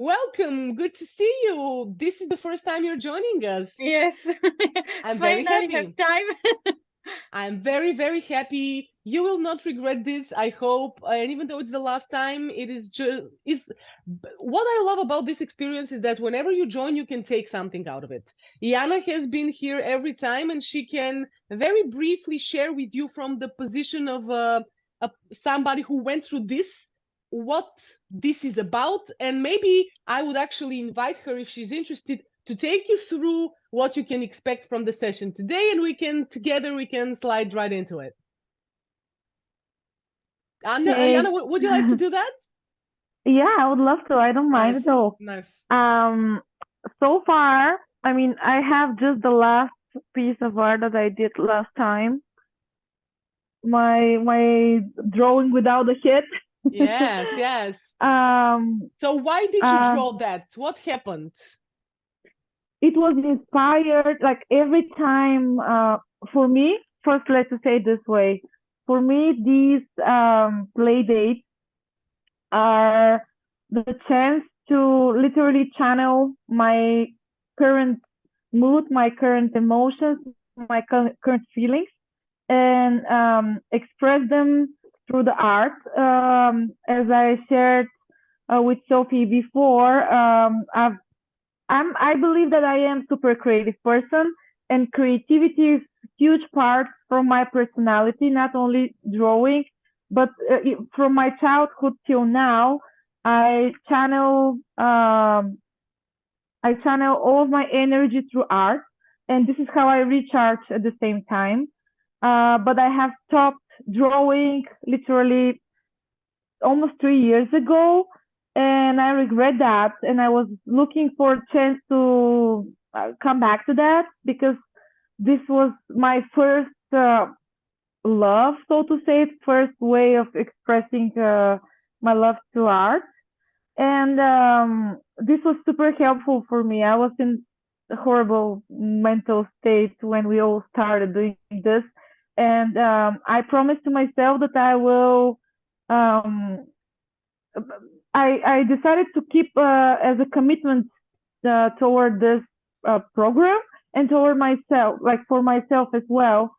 Welcome. Good to see you. This is the first time you're joining us. Yes, I'm very finally have happy. time. I'm very, very happy. You will not regret this, I hope. And even though it's the last time, it is just is what I love about this experience is that whenever you join, you can take something out of it. Iana has been here every time, and she can very briefly share with you from the position of somebody who went through this, what this is about, and maybe I would actually invite her if she's interested to take you through what you can expect from the session today, and we can slide right into it. Anna, Okay. Ayana, would you like to do that? Yeah, I would love to. I don't mind Nice, at all. nice. Um, so far, I mean, I have just the last piece of art that I did last time. My drawing without a hit. Yes, yes. um, So why did you uh, draw that? What happened? it was inspired like every time. For me, first, let's say it this way. For me, these play dates are the chance to literally channel my current mood, my current emotions, my current feelings, and express them through the art. As I shared with Sophie before, I believe that I am super creative person, and creativity is huge part from my personality, not only drawing, but from my childhood till now, I channel um, I channel all of my energy through art, and this is how I recharge at the same time. But I have stopped drawing literally almost 3 years ago, and I regret that. And I was looking for a chance to come back to that because this was my first love, so to say, first way of expressing my love to art. And this was super helpful for me. I was in a horrible mental state when we all started doing this. And I promised to myself that I will um, I decided to keep as a commitment toward this program and toward myself, like for myself as well,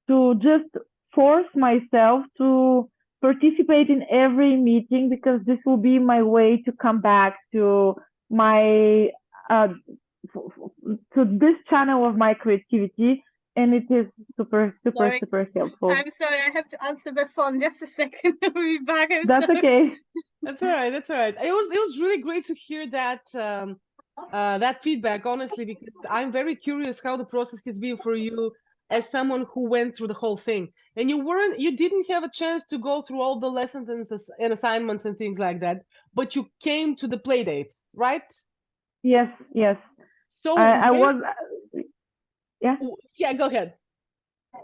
to just force myself to participate in every meeting because this will be my way to come back to my uh, to this channel of my creativity, and it is super super Sorry, super helpful. I'm sorry. I have to answer the phone. Just a second. I'll be back. I'm That's sorry. okay. That's all right. That's all right. It was really great to hear that that feedback, honestly, because I'm very curious how the process has been for you as someone who went through the whole thing. And you didn't have a chance to go through all the lessons and assignments and things like that, but you came to the play dates, right? Yes, yes. So I where, was yeah. yeah, go ahead.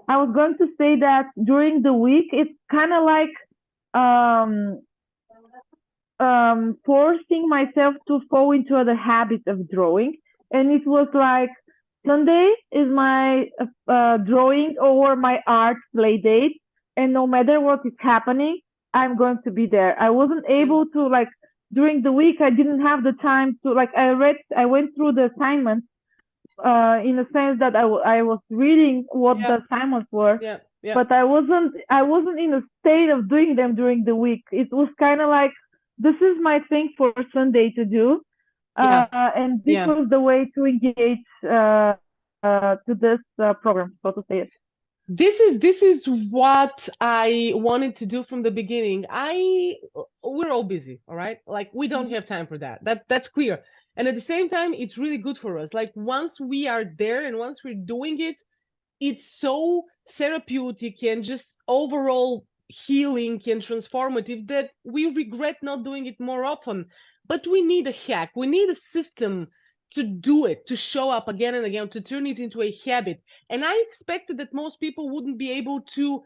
I was going to say that during the week, it's kind of like um, forcing myself to fall into the habit of drawing. And it was like Sunday is my drawing or my art play date. And no matter what is happening, I'm going to be there. I wasn't Yeah, able to like during the week, I didn't have the time to like, I went through the assignments in a sense that I was reading what yeah, the assignments were, yeah, yeah, but I wasn't in a state of doing them during the week. It was kind of like this is my thing for Sunday to do, yeah, and this yeah. was the way to engage to this program, so to say it. This is what I wanted to do from the beginning. We're all busy, all right? Like we don't have time for that. That's clear. And at the same time, it's really good for us. Like once we are there and once we're doing it, it's so therapeutic and just overall healing and transformative that we regret not doing it more often. But we need a hack. We need a system to do it, to show up again and again, to turn it into a habit. And I expected that most people wouldn't be able to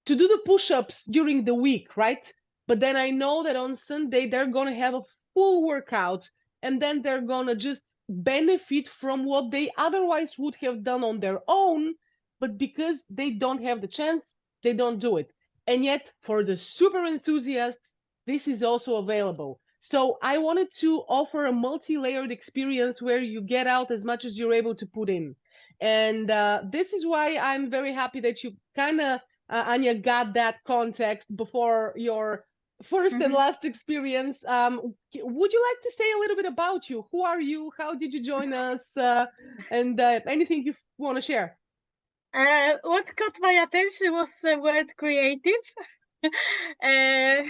do the push-ups during the week, right? But then I know that on Sunday they're gonna have a full workout and then they're gonna just benefit from what they otherwise would have done on their own, but because they don't have the chance, they don't do it. And yet, for the super enthusiasts, this is also available. So I wanted to offer a multi-layered experience where you get out as much as you're able to put in. And this is why I'm very happy that you kind of, Anya, got that context before your first and Mhm. last experience. Would you like to say a little bit about you? Who are you? How did you join us? And anything you want to share? What caught my attention was the word creative. uh,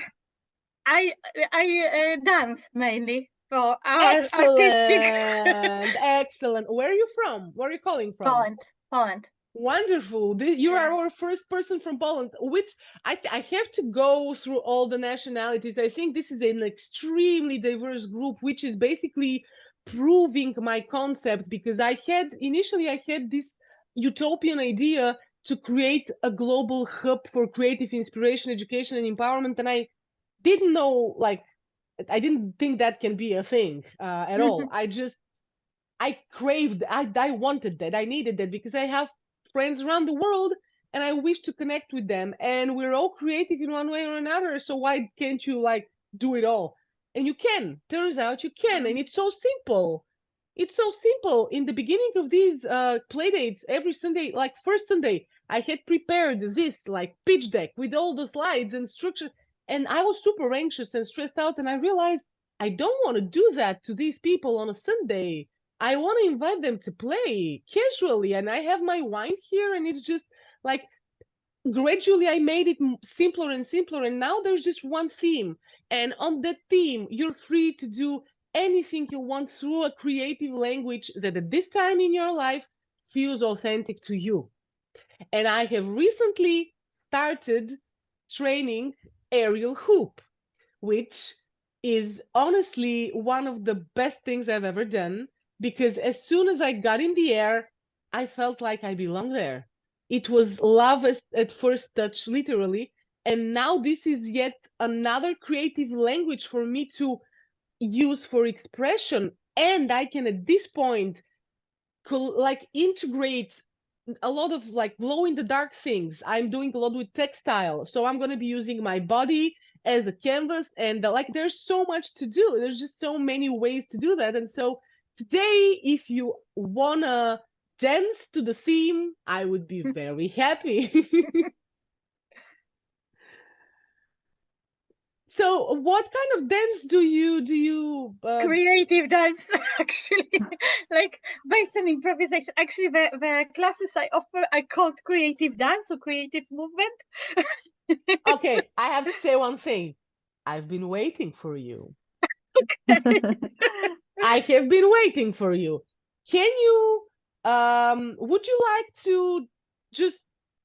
I dance mainly for our artistic. Excellent, excellent. Where are you from? Where are you calling from? Poland, Poland. Wonderful. You are Yeah. our first person from Poland, which I have to go through all the nationalities. I think this is an extremely diverse group, which is basically proving my concept because initially I had this utopian idea to create a global hub for creative inspiration, education, and empowerment, and didn't know like I didn't think that can be a thing at all. I craved, I wanted that, I needed that because I have friends around the world and I wish to connect with them. And we're all creative in one way or another. So why can't you like do it all? And you can. Turns out you can. And it's so simple. It's so simple. In the beginning of these playdates, every Sunday, like first Sunday, I had prepared this like pitch deck with all the slides and structure. And I was super anxious and stressed out. And I realized I don't want to do that to these people on a Sunday. I want to invite them to play casually, and I have my wine here, and it's just like gradually I made it simpler and simpler, and now there's just one theme, and on that theme, you're free to do anything you want through a creative language that at this time in your life feels authentic to you. And I have recently started training aerial hoop, which is honestly one of the best things I've ever done because as soon as I got in the air, I felt like I belonged there. It was love at first touch, literally. And now this is yet another creative language for me to use for expression. And I can at this point like integrate a lot of like glow in the dark things. I'm doing a lot with textile, so I'm going to be using my body as a canvas, and like there's so much to do. There's just so many ways to do that. And so today, if you wanna dance to the theme, I would be very happy. So what kind of dance do you Creative dance, actually, like based on improvisation. Actually, the classes I offer are called creative dance or creative movement. okay, I have to say one thing. I've been waiting for you. I have been waiting for you. Can you, would you like to just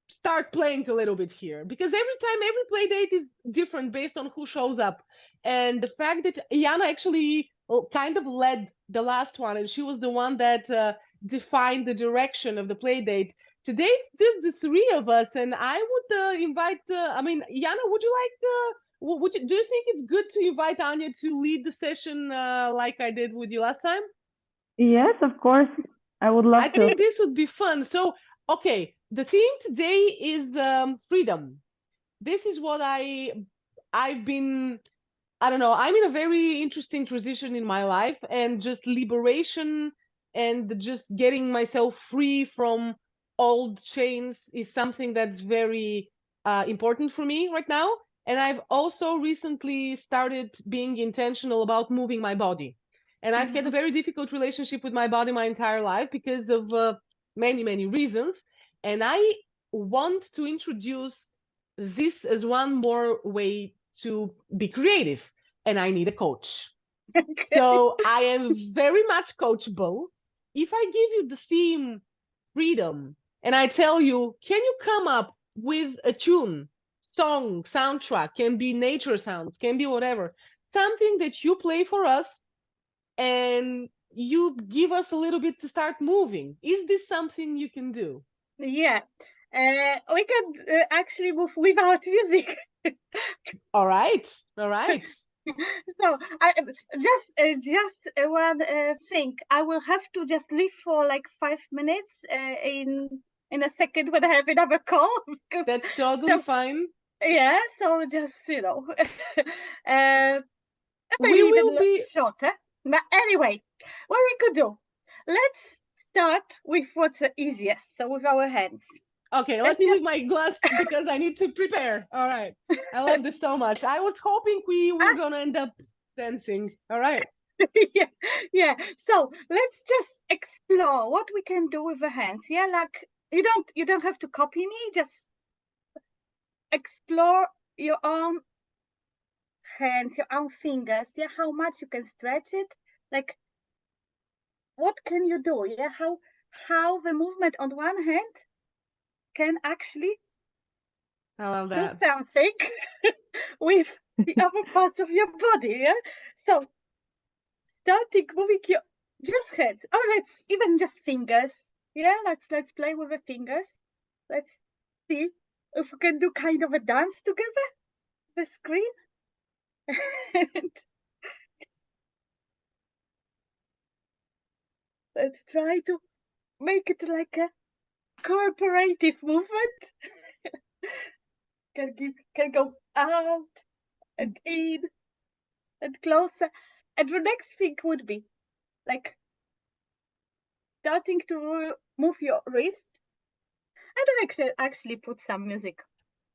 start playing a little bit here? Because every play date is different based on who shows up. And the fact that Yana actually kind of led the last one, and she was the one that defined the direction of the play date. Today it's just the three of us, and I would invite, I mean, Yana, would you like would you, do you think it's good to invite Anya to lead the session like I did with you last time? Yes, of course. I would love I to. think this would be fun. So, okay, the theme today is freedom. This is what I've been, I don't know, I'm in a very interesting transition in my life and just liberation and just getting myself free from old chains is something that's very important for me right now. And I've also recently started being intentional about moving my body. And I've had a very difficult relationship with my body my entire life because of many, many reasons. And I want to introduce this as one more way to be creative, and I need a coach. Okay. So I am very much coachable. If I give you the theme freedom and I tell you, can you come up with a tune, song, soundtrack, can be nature sounds, can be whatever, something that you play for us and you give us a little bit to start moving. Is this something you can do? Yeah, we can actually move without music. All right. All right. So I just one thing. I will have to just leave for like 5 minutes in a second when I have another call because That's totally so fine. yeah. So just uh, maybe We even will be. shorter. But anyway, what we could do, let's start with what's the easiest. So with our hands. Okay, Let's let me leave just my glass because I need to prepare. All right. I love this so much. I was hoping we were gonna end up dancing. All right. yeah, yeah. So let's just explore what we can do with the hands. Yeah, like you don't have to copy me. Just explore your own hands, your own fingers. Yeah, how much you can stretch it. Like what can you do? Yeah, how the movement on one hand can actually I love do that. something with the other parts of your body. Yeah. So starting moving your just hands. Oh, let's even just fingers. Yeah, let's play with the fingers. Let's see if we can do kind of a dance together. The screen. And let's try to make it like a cooperative movement. Can go out and in and closer. And the next thing would be like starting to move your wrist and actually put some music.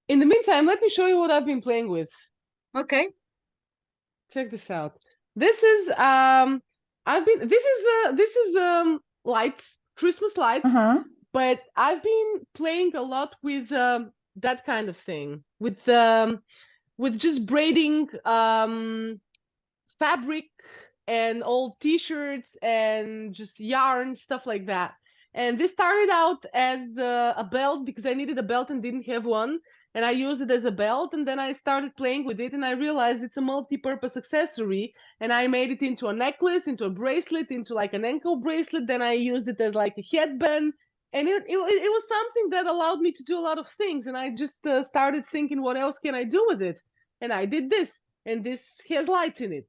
In the meantime, let me show you what I've been playing with. Okay. Check this out. This is this is lights, Christmas lights, but I've been playing a lot with that kind of thing, with just braiding fabric and old t-shirts and just yarn, stuff like that. And this started out as a belt because I needed a belt and didn't have one, and I used it as a belt, and then I started playing with it and I realized it's a multi-purpose accessory, and I made it into a necklace, into a bracelet, into like an ankle bracelet. Then I used it as like a headband, and it was something that allowed me to do a lot of things. And I just started thinking, what else can I do with it? And I did this, and this has lights in it.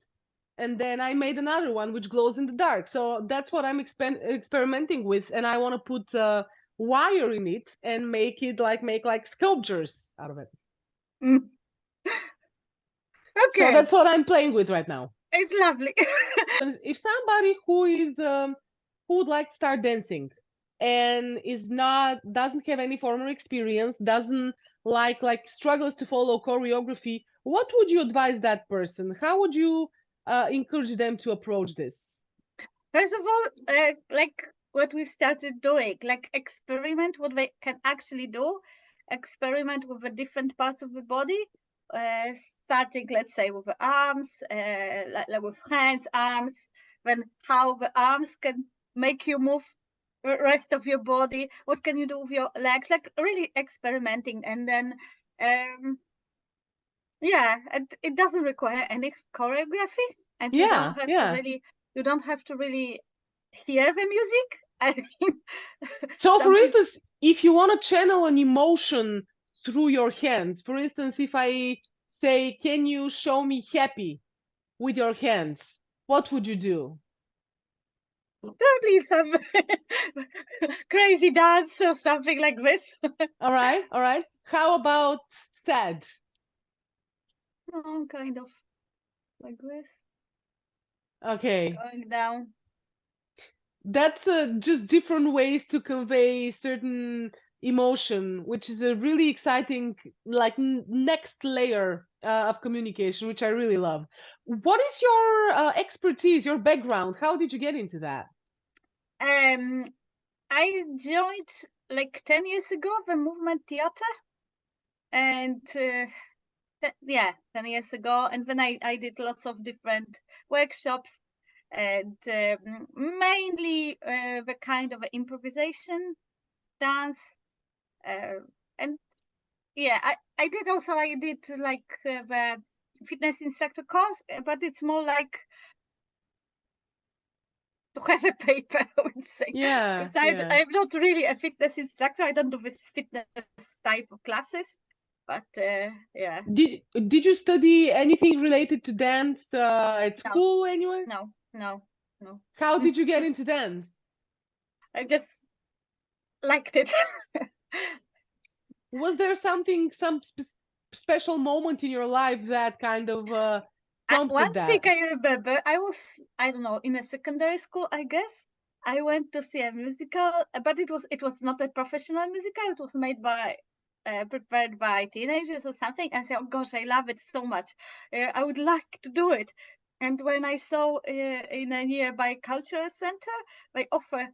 And then I made another one which glows in the dark. So that's what I'm experimenting with, and I want to put wire in it and make like sculptures out of it. Mm. So Okay. that's what I'm playing with right now. It's lovely. If somebody who is who would like to start dancing and doesn't have any formal experience, doesn't like struggles to follow choreography, what would you advise that person? How would you encourage them to approach this? First of all, like what we've started doing, like experiment what they can actually do, experiment with the different parts of the body, starting, let's say, with the arms, like with hands, arms, then how the arms can make you move the rest of your body, what can you do with your legs, like really experimenting. And then, yeah, it doesn't require any choreography, and you don't have to really hear the music. I mean, So, some for people. instance, if you want to channel an emotion through your hands, for instance, if I say, "Can you show me happy with your hands?" What would you do? Probably some crazy dance or something like this. All right, all right. How about sad? Oh, kind of like this, Okay, going down. that's just different ways to convey certain emotion, which is a really exciting, like next layer of communication, which I really love. What is your expertise, your background? How did you get into that? I joined like 10 years ago the movement theater, and yeah, 10 years ago, and then I did lots of different workshops, and mainly the kind of improvisation dance, and yeah, I did also, I did like the fitness instructor course, but it's more like to have a paper, I would say. Yeah, Because yeah. I'm not really a fitness instructor. I don't do this fitness type of classes, but yeah. Did you study anything related to dance at No, school anyway? no. How did you get into dance? I just liked it. Was there some special moment in your life that kind of prompted One thing that? I remember, I don't know, in a secondary school, I guess. I went to see a musical, but it was not a professional musical. It was made by, prepared by teenagers or something. And I said, oh gosh, I love it so much. I would like to do it. And when I saw in a nearby cultural center, they offer,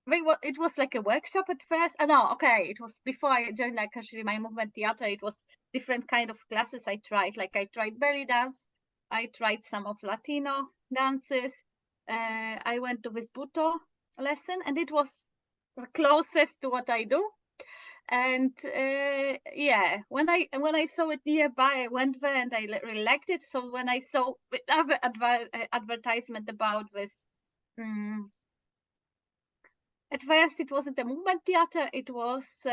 it was like a workshop at first. Oh, no, okay, it was before I joined like actually my movement theater. It was different kind of classes I tried. Like I tried belly dance. I tried some of Latino dances. I went to this Buto lesson, and it was the closest to what I do. And yeah, when I saw it nearby, I went there and I really liked it. So when I saw other advertisement about this, at first it wasn't a movement theater. It was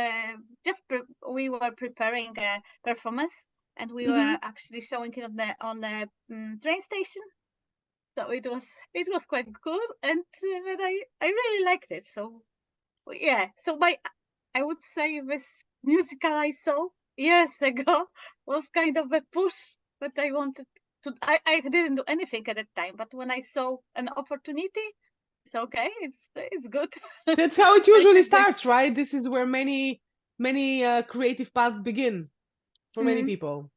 just we were preparing a performance, and we were actually showing it on the train station. So it was quite cool, and but I really liked it. So yeah, so I would say this musical I saw years ago was kind of a push, but I wanted to. I didn't do anything at that time, but when I saw an opportunity, it's okay. It's good. That's how it I usually could say, starts, right? This is where many creative paths begin for many people.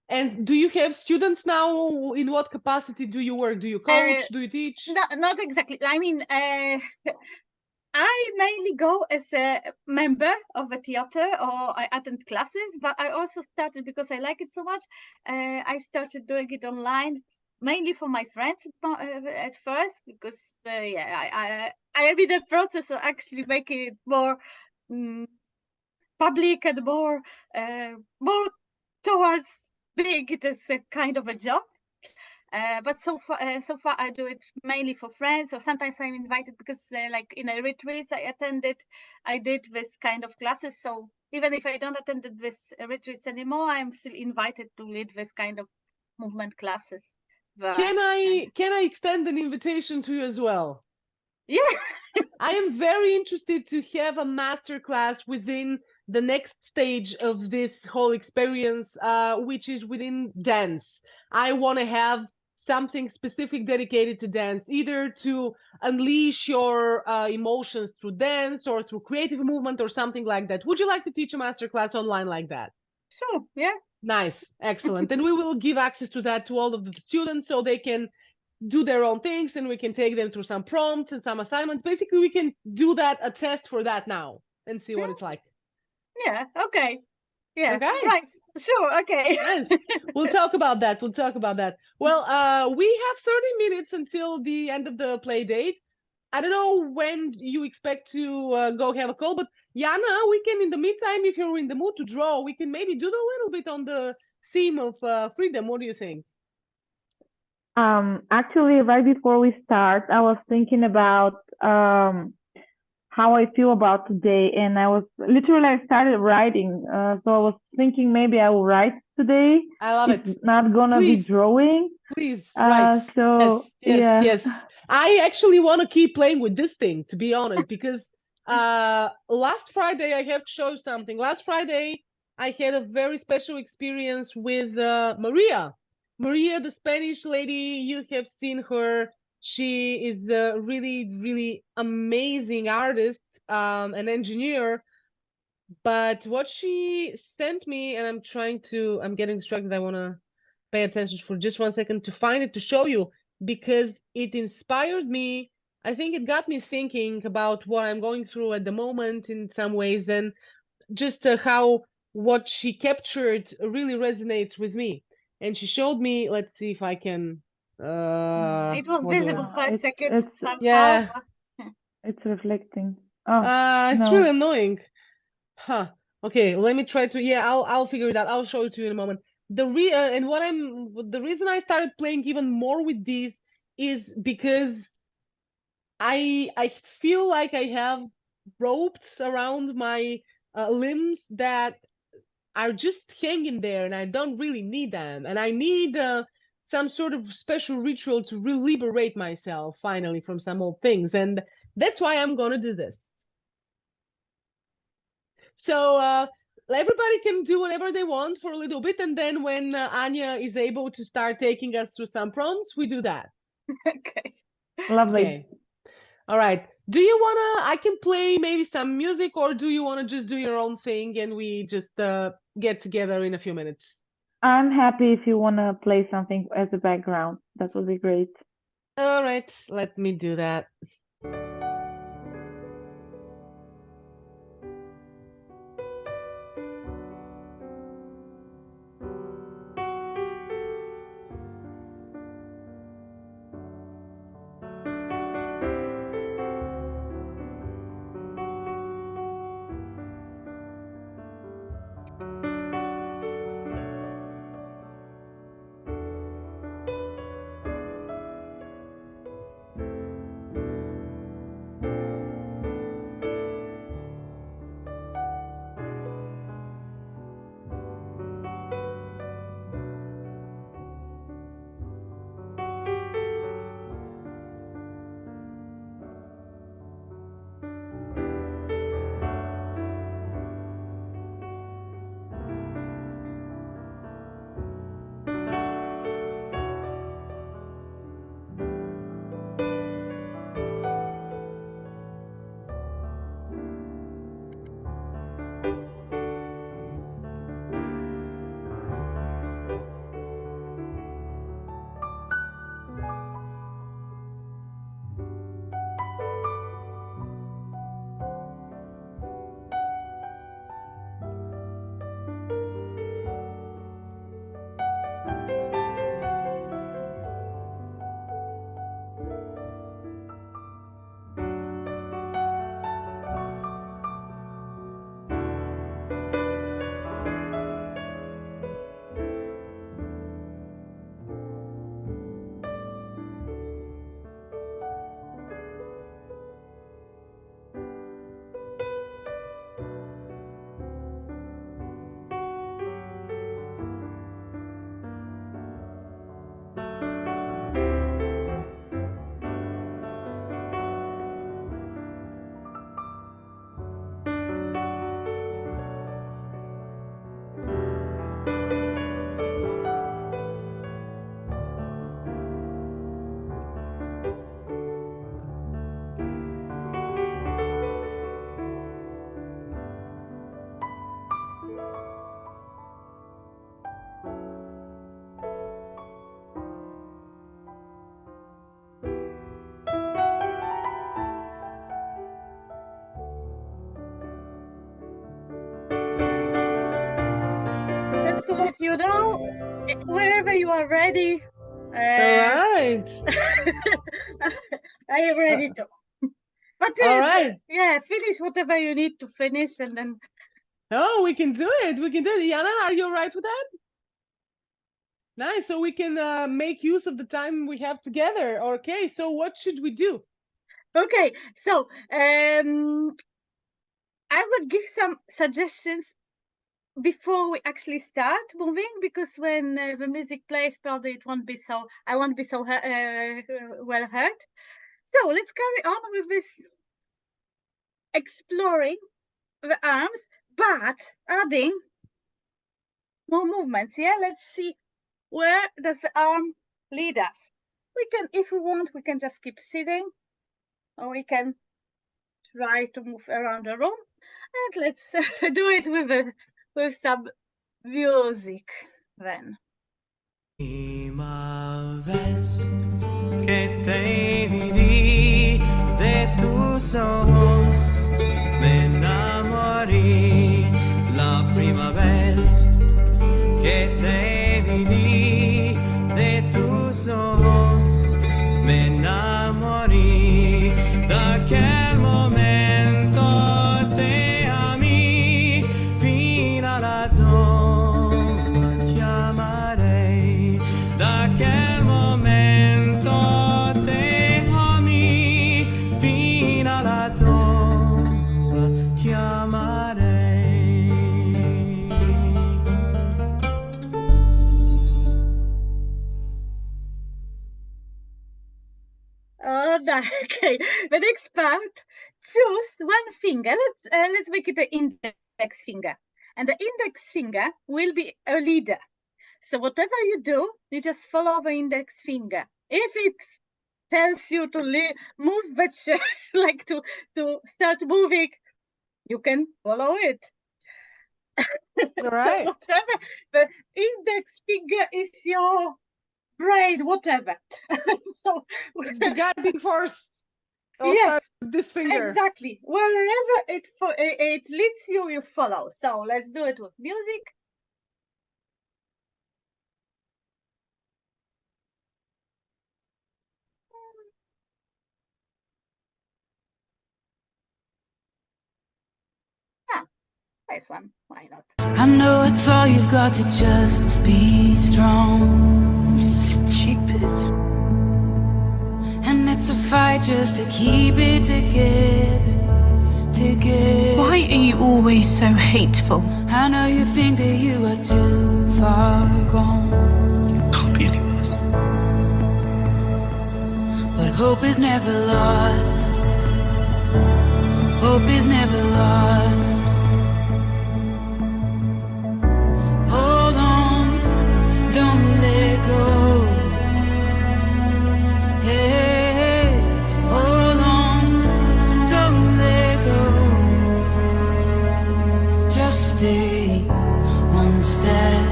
And do you have students now? In what capacity do you work? Do you coach? Do you teach? not exactly. I mean, I mainly go as a member of a theater, or I attend classes, but I also started because I like it so much. I started doing it online, mainly for my friends at first, because yeah, I am in the process of actually making it more public and more towards being it as a kind of a job. But so far I do it mainly for friends, or sometimes I'm invited because like in a retreats I attended, I did this kind of classes. So even if I don't attend this retreats anymore, I'm still invited to lead this kind of movement classes there. Can I extend an invitation to you as well? Yeah. I am very interested to have a master class within the next stage of this whole experience, which is within dance. I want to have something specific dedicated to dance, either to unleash your emotions through dance or through creative movement or something like that. Would you like to teach a master class online like that? Sure. Yeah. Nice, excellent. And we will give access to that to all of the students so they can do their own things, and we can take them through some prompts and some assignments. Basically, we can do that, a test for that now, and see what it's like. Yeah. Okay. Yeah. Okay. Right. Sure. Okay. Yes. We'll talk about that. We'll talk about that. Well, we have 30 minutes until the end of the play date. I don't know when you expect to go have a call, but Jana, we can, in the meantime, if you're in the mood to draw, we can maybe do a little bit on the theme of freedom. What do you think? Actually, right before we start, I was thinking about how I feel about today, and I started writing. So I was thinking maybe I will write today. I love it. It's not gonna be Please. drawing. Please, right. So Yes, yeah. yes. I actually want to keep playing with this thing, to be honest, because last Friday I have to show you something. Last Friday I had a very special experience with Maria. Maria, the Spanish lady, you have seen her. She is a really, really amazing artist, an engineer. But what she sent me, and I'm getting distracted. I want to pay attention for just 1 second to find it to show you, because it inspired me. I think it got me thinking about what I'm going through at the moment in some ways, and just how what she captured really resonates with me. And she showed me, let's see if I can, It was what do visible I, for a second It's somehow. yeah, it's reflecting. Oh it's really no. annoying. Huh. Okay, let me try to. Yeah, I'll figure it out. I'll show it to you in a moment. And the reason I started playing even more with these is because I feel like I have ropes around my limbs that are just hanging there, and I don't really need them, and I need some sort of special ritual to liberate myself finally from some old things, and that's why I'm gonna do this. So everybody can do whatever they want for a little bit, and then when Anya is able to start taking us through some prompts, we do that. Okay. Lovely. Okay. All right. Do you wanna? I can play maybe some music, or do you wanna just do your own thing and we just get together in a few minutes? I'm happy if you want to play something as a background. That would be great. All right. Let me do that. Just to let you know, wherever you are ready, All right. I am ready to. But All right. yeah, finish whatever you need to finish, and then Oh, we can do it. We can do it. Yana, are you all right with that? Nice. So we can make use of the time we have together. Okay. So what should we do? okay. So I would give some suggestions before we actually start moving, because when the music plays, probably it won't be so. I won't be so well heard. So let's carry on with this exploring the arms, but adding more movements. Yeah, let's see, where does the arm lead us? We can, if we want, we can just keep sitting, or we can try to move around the room. And let's do it with some music then. Última vez que te vi de tus ojos me enamoré. La primera vez que te vi de tus ojos me enamoré. De aquel momento te amé, fino alla tomba ti amarei. De aquel momento te amé, fino alla tomba ti amarei. Oh, okay. The next part, choose one finger. Let's make it the index finger, and the index finger will be a leader. So whatever you do, you just follow the index finger. If it tells you to move the like to start moving, you can follow it. All right. Whatever the index finger is your brain, whatever. So It's the guiding force of yes, this finger. exactly. Wherever it leads you, you follow. So let's do it with music. Nice one. Why not? I know it's all you've got to just be strong. Stupid. And it's a fight just to keep it together. Why are you always so hateful? I know you think that you are too far gone, Can't be any worse. but hope is never lost. Hope is never lost. Hold on, don't let go. Hey, hold on, don't let go. Just stay one step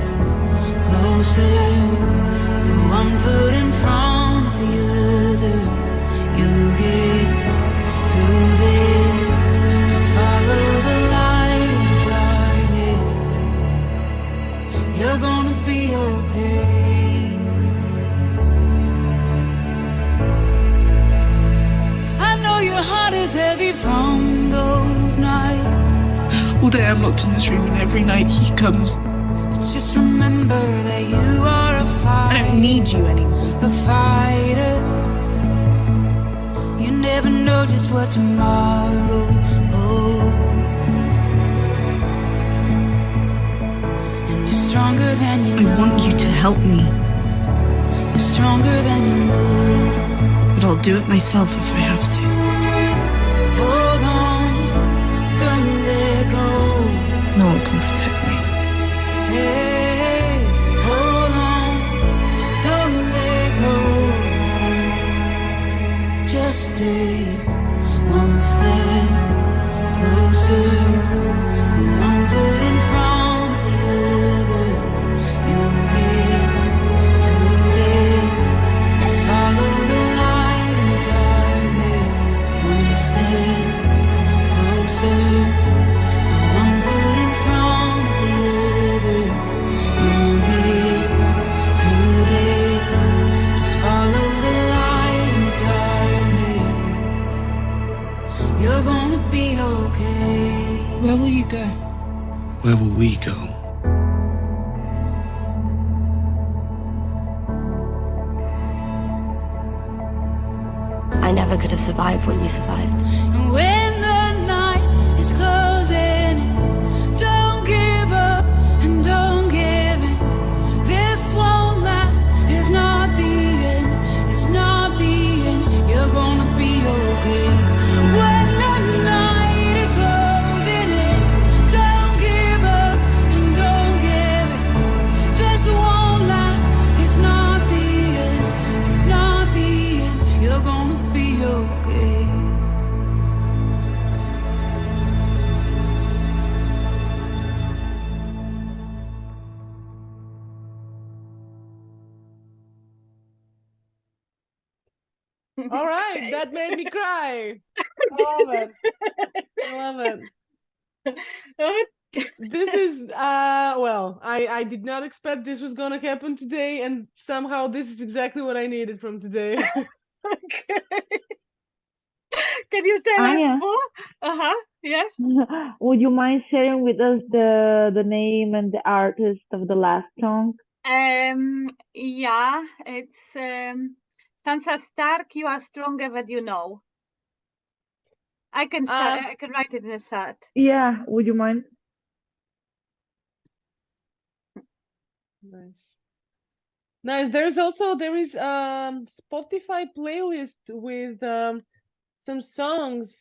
closer. Put one foot in front of the other. You'll get through this. Just follow the light in the darkness. You're gonna be okay. I know your heart is heavy from those nights. All day I'm locked in this room and every night he comes. But just remember that you are a fighter. I don't need you anymore. A fighter. You never know just what tomorrow holds. And you're stronger than you know. I want you to help me, You're stronger than you know. but I'll do it myself if I have to. Hold on, don't let go. No one can protect me. Hey, hold on, don't let go. Just stay one step closer. Put one foot in front of the other. You'll get through this. Just follow the light in the darkness. One step closer. Put one foot in front of the other. You'll get through this. Just follow the light in the darkness. You're gonna be okay. Where will you go? Where will we go? I never could have survived what you survived. And when the night is closing, don't give up and don't give in. This won't last. It's not the end. It's not the end. You're gonna be okay. When the night is closing in, don't give up and don't give in. This won't last. It's not the end. It's not the end. You're gonna be okay. All right, that made me cry. I love it. I love it. This is well, I did not expect this was gonna happen today, and somehow this is exactly what I needed from today. Okay. Can you tell us Anya, more? Yeah. would you mind sharing with us the name and the artist of the last song? Yeah, it's Sansa Stark, You Are Stronger Than You Know. I can I can write it in a chat. Yeah, would you mind? Nice. Nice. There is Spotify playlist with some songs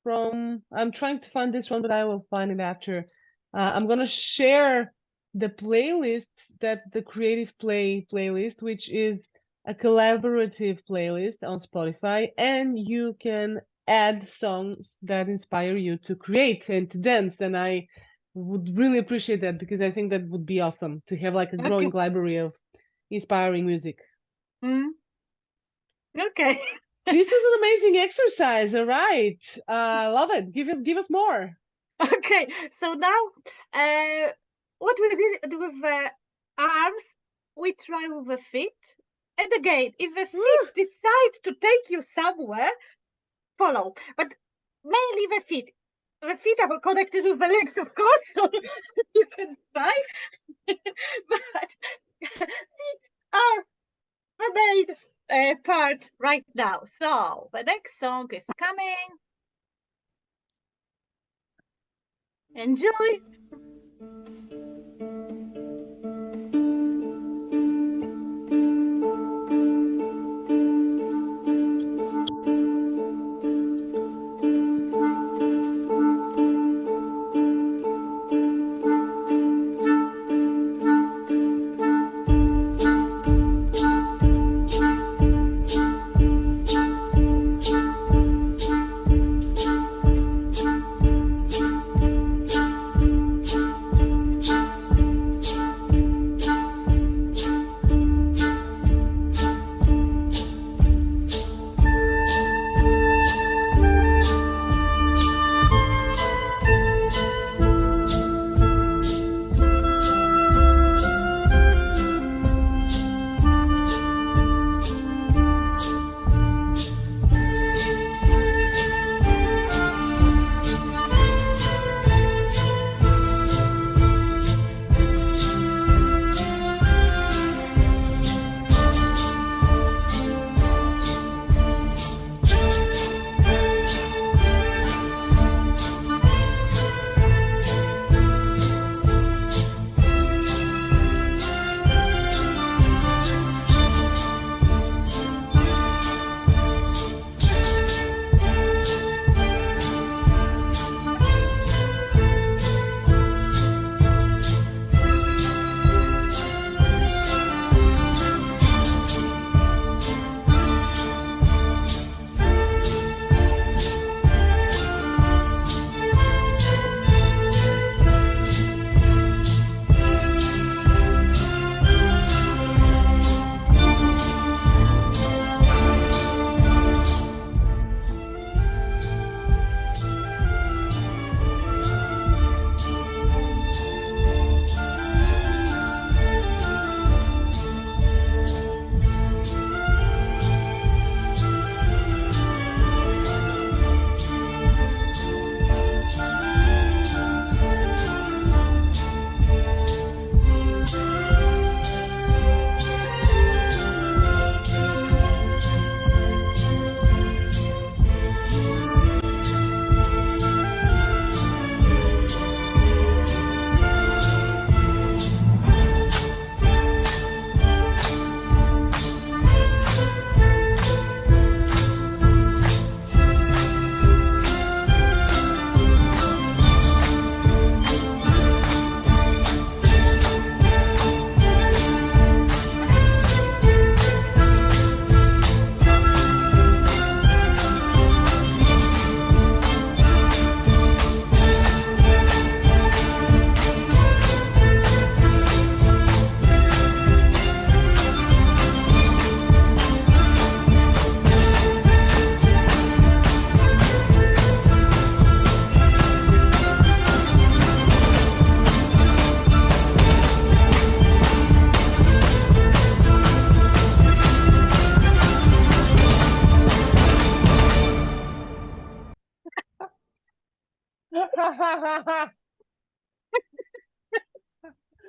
from, I'm trying to find this one, but I will find it after. I'm gonna share the playlist, that the Creative Play playlist, which is a collaborative playlist on Spotify, and you can add songs that inspire you to create and to dance. And I would really appreciate that, because I think that would be awesome to have like a growing Okay. library of inspiring music. Mm. Okay. This is an amazing exercise. All right. Love it. Give us more. Okay. So now, what we did with arms, we try with the feet. And again, if the feet decide to take you somewhere, follow. But mainly the feet. The feet are connected with the legs, of course, so you can try. But feet are the main part right now. So the next song is coming. Enjoy.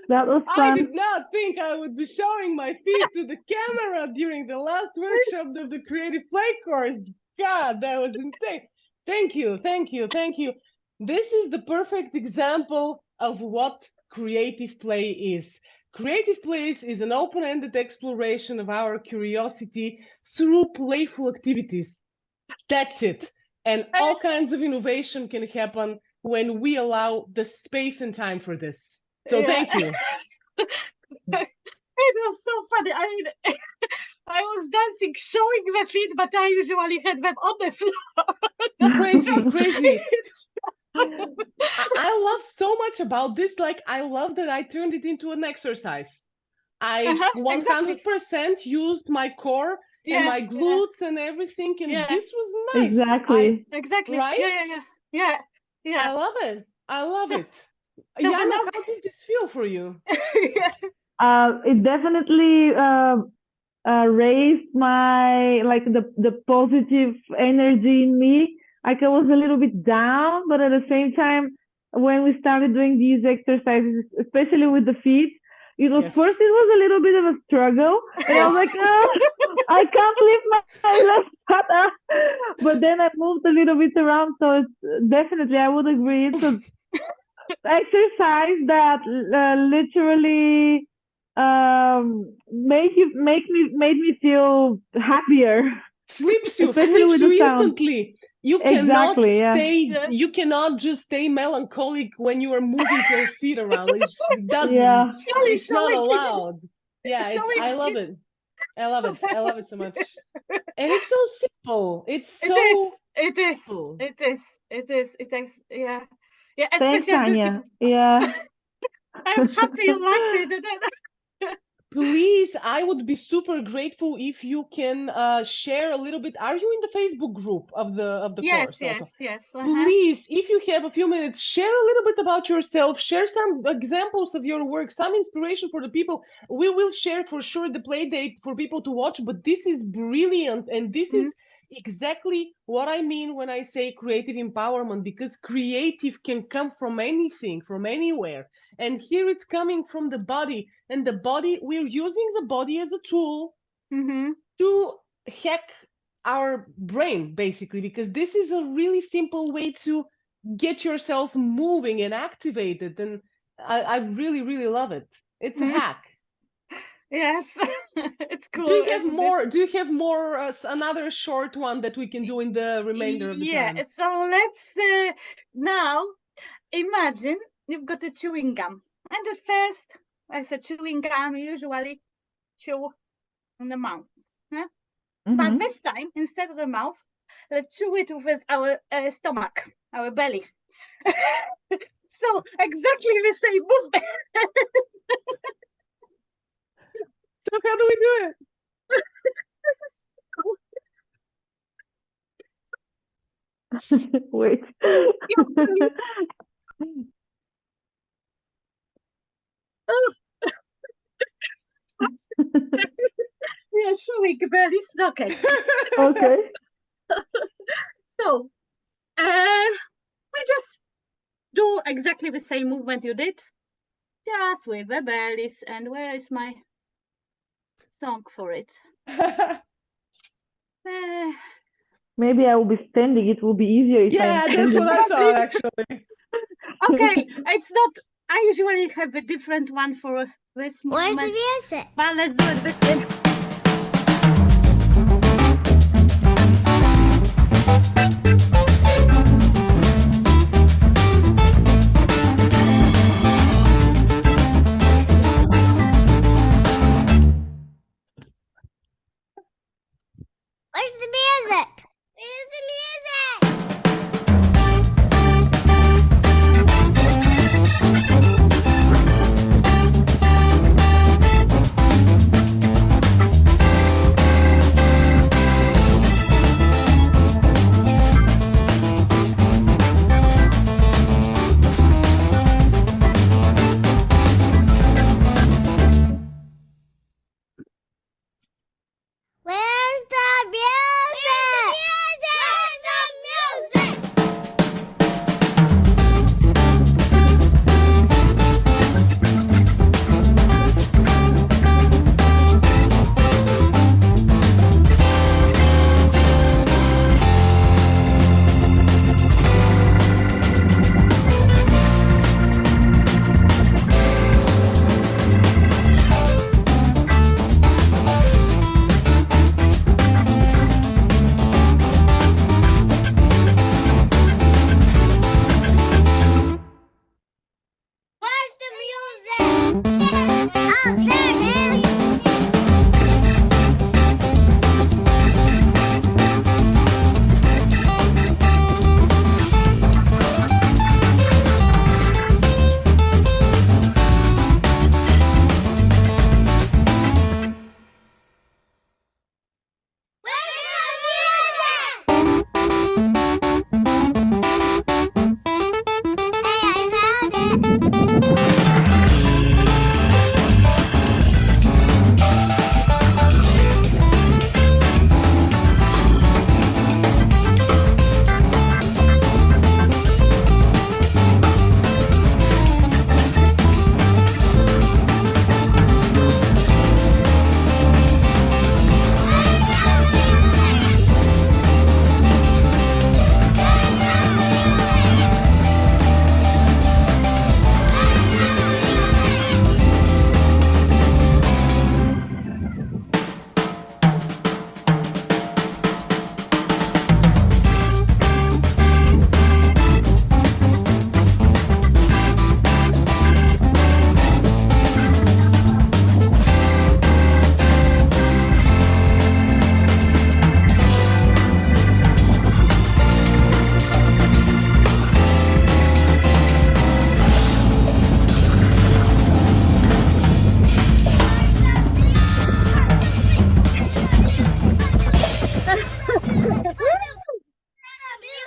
That was I fun. did not think I would be showing my feet to the camera during the last workshop of the Creative Play course. God, that was insane. Thank you, thank you, thank you. This is the perfect example of what creative play is. Creative play is an open-ended exploration of our curiosity through playful activities. That's it. And all kinds of innovation can happen when we allow the space and time for this. So Yeah. thank you. It was so funny. I mean, I was dancing, showing the feet, but I usually had them on the floor. Crazy. I love so much about this. Like, I love that I turned it into an exercise. I 100% used my core and my glutes and everything, and this was nice. Exactly. Exactly. Right? Yeah. I love it. I love it. so Jana, how does this feel for you? It definitely raised my the positive energy in me. Like, I was a little bit down, but at the same time, when we started doing these exercises, especially with the feet, first it was a little bit of a struggle, and I was like, I can't lift my left foot up. But then I moved a little bit around, so it's definitely, I would agree, it's an exercise that literally made me feel happier. Flips you with the sound. instantly. You cannot you cannot just stay melancholic when you are moving your feet around. It doesn't. It's not allowed. Yeah, I love it. I love it. I love it so much. And it's so simple. It's so It is. simple. It is. Yeah. Yeah, Thanks, especially Tanya. Yeah. I'm happy you liked it. Please, I would be super grateful if you can share a little bit. Are you in the Facebook group of the course? Yes. Please, if you have a few minutes, share a little bit about yourself. Share some examples of your work, some inspiration for the people. We will share for sure the play date for people to watch. But this is brilliant, and this is exactly what I mean when I say creative empowerment, because creative can come from anything, from anywhere. And here it's coming from the body, and the body, we're using the body as a tool to hack our brain, basically, because this is a really simple way to get yourself moving and activated. And I really, really love it. It's a hack. Yes, it's cool. Do you have more another short one that we can do in the remainder of the time? Yeah, so let's now imagine you've got a chewing gum. And at first, as a chewing gum, you usually chew in the mouth. Yeah? But this time, instead of the mouth, let's chew it with our stomach, our belly. So exactly the same movement. So how do we do it? Wait. Yeah, showing belly. Okay. Okay. So, we just do exactly the same movement you did, just with the bellies. And where is my song for it? Maybe I will be standing. It will be easier if I'm that's standing. what I thought, actually. Okay, it's not. I usually have a different one for this movement. Where's the music? But let's do it this way. Where's the music? Where's the music?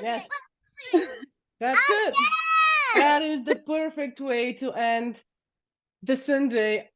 Yes. That's it. That is the perfect way to end the Sunday